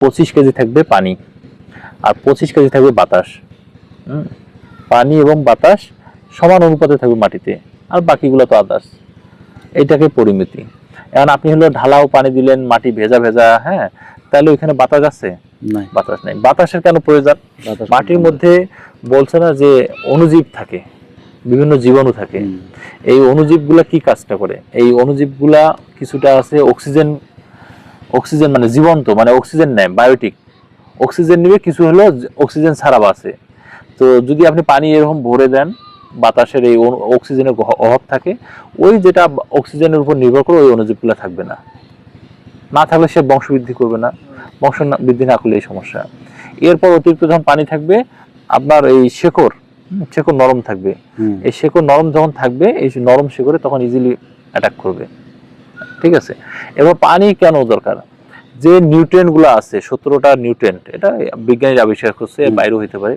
25 KG থাকবে পানি আর 25 KG থাকবে বাতাস। পানি এবং বাতাস সমান অনুপাতে থাকবে মাটিতে, আর বাকিগুলো তো আদার্স। এইটাকে পরিমিতি। এখন আপনি হলো ঢালাও পানি দিলেন, মাটি ভেজা ভেজা, হ্যাঁ, তাহলে ওইখানে বাতাস আছে? বাতাস নেই। বাতাসের কেন প্রয়োজন? মাটির মধ্যে বলছে না যে অণুজীব থাকে, বিভিন্ন জীবাণু থাকে। এই অণুজীবগুলা কি কাজটা করে? এই অণুজীবগুলা কিছুটা আছে অক্সিজেন, অক্সিজেন মানে জীবন্ত, মানে অক্সিজেন নেয়, বায়োটিক অক্সিজেন নিবে, কিছু হলো অক্সিজেন ছাড়াও আছে। তো যদি আপনি পানি এরকম ভরে দেন, বাতাসের এই অক্সিজেনের অভাব থাকে, ওই যেটা অক্সিজেনের উপর নির্ভর করে ওই অণুজীবগুলো থাকবে না। না থাকলে সে বংশবৃদ্ধি করবে না, বংশ বৃদ্ধি না করলে এই সমস্যা। এরপর অতিরিক্ত যখন পানি থাকবে, আপনার এই শেকড় নরম থাকবে। এই শেকড় নরম যখন থাকবে, এই নরম শেকড়ে তখন ইজিলি অ্যাটাক করবে। ঠিক আছে। এবার পানি কেন দরকার? যে নিউট্রিয়েন্ট গুলো আছে, 17টা নিউট্রিয়েন্ট, এটা বিজ্ঞানীরা আবিষ্কার করছে, বাইরেও হইতে পারে।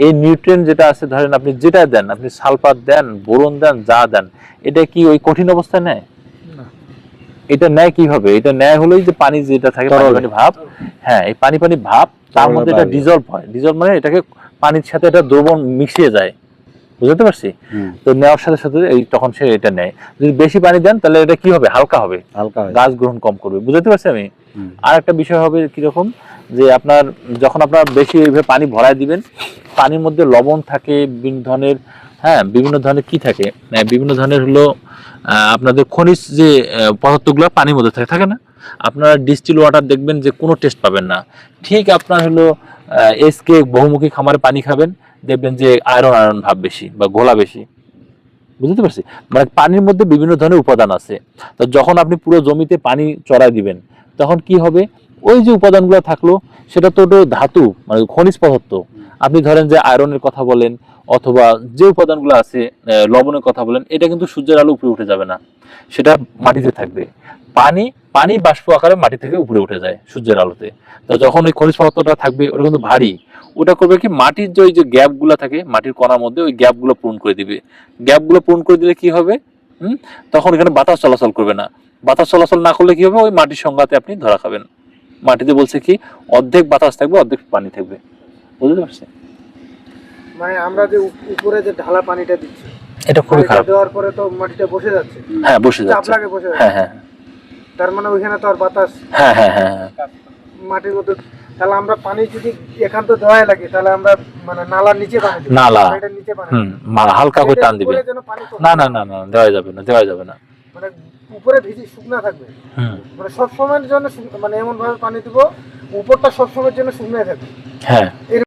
এই নিউট্রিয়েন্ট যেটা আছে, ধরেন আপনি যেটা দেন, আপনি সালফার দেন, বোরন দেন, যা দেন, এটা কি ওই কঠিন অবস্থায় নেয়? এটা নেয় কিভাবে? এটা নেয় হলোই যে পানি যেটা থাকে, পানি পানি ভাব, হ্যাঁ, এই পানি পানি ভাব, তার মধ্যে এটা ডিজলভ হয়। ডিজলভ মানে এটাকে পানির সাথে এটা দ্রবণ মিশিয়ে যায়, বুঝতে পারছি? তো নেওয়ার সাথে সাথে এই তখন সে এটা নেয়। যদি বেশি পানি দেন তাহলে এটা কি হবে? হালকা হবে, গাছ গ্রহণ কম করবে, বুঝতে পারছি আমি। আর একটা বিষয় হবে কিরকম, যে আপনার যখন আপনার বেশি এইভাবে পানি ভরায় দিবেন, পানির মধ্যে লবণ থাকে, বিভিন্ন ধরনের, হ্যাঁ, বিভিন্ন ধরনের কি থাকে, বিভিন্ন ধরনের হলো আপনাদের খনিজ যে পদার্থগুলো পানির মধ্যে থাকে না? আপনারা ডিস্টিল ওয়াটার দেখবেন যে কোনো টেস্ট পাবেন না। ঠিক আপনার হলো এসকে বহুমুখী খামারে পানি খাবেন, দেখবেন যে আয়রন আয়রন ভাব বেশি বা ঘোলা বেশি, বুঝতে পারছি? মানে পানির মধ্যে বিভিন্ন ধরনের উপাদান আছে। তো যখন আপনি পুরো জমিতে পানি চড়াই দিবেন, তখন কি হবে? ওই যে উপাদানগুলো থাকলো, সেটা তো ধাতু, মানে খনিজ পদার্থ। আপনি ধরেন যে আয়রনের কথা বলেন, অথবা যে উপাদানগুলো আছে, লবণের কথা বলেন, এটা কিন্তু সূর্যের আলো উপরে উঠে যাবে না, সেটা মাটিতে থাকবে। পানি পানি বাষ্প আকারে মাটি থেকে উপরে উঠে যায় সূর্যের আলোতে। তো যখন ওই খনিজ পদার্থটা থাকবে, ওটা কিন্তু ভারী, ওটা করবে কি, মাটির যে ওই যে গ্যাপ গুলা থাকে মাটির কণার মধ্যে, ওই গ্যাপ গুলো পূরণ করে দিবে। গ্যাপ গুলো পূরণ করে দিলে কি হবে? তখন এখানে বাতাস চলাচল করবে না। বাতাস চলাচল না করলে কি হবে? ওই মাটির সংঘাতে আপনি ধরা খাবেন। মাটিতে বলছে কি, অর্ধেক বাতাস থাকবে, অর্ধেক পানি থাকবে, বুঝতে পারছেন? মানে আমরা যে উপরে যে ঢালা পানিটা দিচ্ছি, এটা খুবই খারাপ। দেওয়ার পরে তো মাটিটা বসে যাচ্ছে। হ্যাঁ, বসে যাচ্ছে। আপনাকে বসে যাচ্ছে। হ্যাঁ হ্যাঁ, তার মানে ওইখানে তো আর বাতাস, হ্যাঁ হ্যাঁ হ্যাঁ, মাটির মধ্যে। তাহলে আমরা পানি যদি একান্ত দেওয়াই লাগে, তাহলে আমরা মানে নালার নিচে পানি দেব, নালা, এটার নিচে পানি হালকা করে টান দিবে। না না না না, দেওয়া যাবে না, দেওয়া যাবে না। মানে উপরে ভিজি শুকনা থাকবে, মানে সব সময়ের জন্য, মানে এমন ভাবে পানি দিব উপরটা সব সময়ের জন্য শুকনো থাকবে। হ্যাঁ।